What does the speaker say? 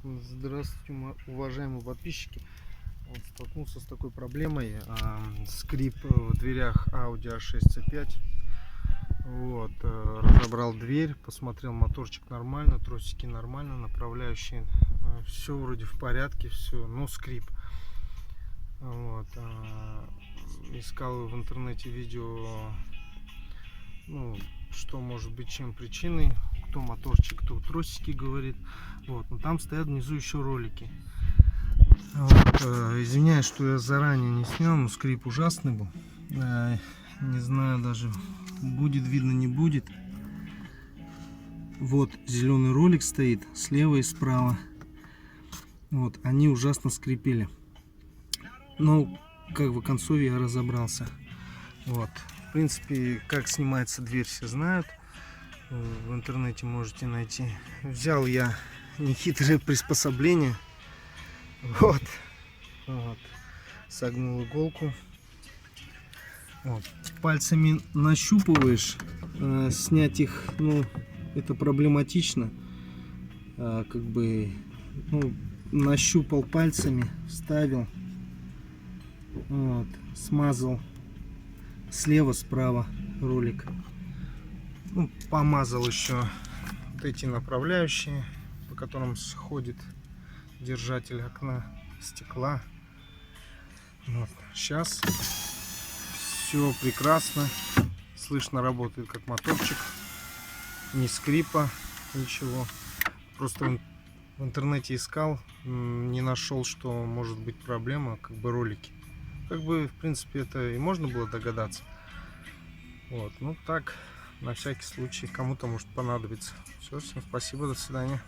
Здравствуйте, уважаемые подписчики. Вот, столкнулся с такой проблемой. Скрип в дверях Audi A6 C5. Вот, разобрал дверь, посмотрел, моторчик нормально, тросики нормально, направляющие, все вроде в порядке, все, но скрип. Вот, искал в интернете видео, ну, что может быть чем причиной, кто моторчик, кто тросики говорит. Вот, но там стоят внизу еще ролики. Вот, извиняюсь, что я заранее не снял, но скрип ужасный был. Не знаю даже, будет видно, не будет. Вот зеленый ролик стоит слева и справа. Вот, они ужасно скрипели. Но как бы к концу я разобрался. Вот, в принципе, как снимается дверь, все знают. В интернете можете найти. Взял я нехитрое приспособление. Вот, согнул иголку. Вот. Пальцами нащупываешь, снять их, ну, это проблематично. Как бы, ну, нащупал пальцами, вставил, вот, смазал слева, справа ролик. Ну, помазал еще вот эти направляющие, по которым сходит держатель окна, стекла. Вот. Сейчас все прекрасно, слышно, работает как моторчик, ни скрипа, ничего. Просто в интернете искал, не нашел, что может быть проблема, как бы ролики. Как бы, в принципе, это и можно было догадаться. Вот, ну так, на всякий случай, кому-то может понадобиться. Все, всем спасибо, до свидания.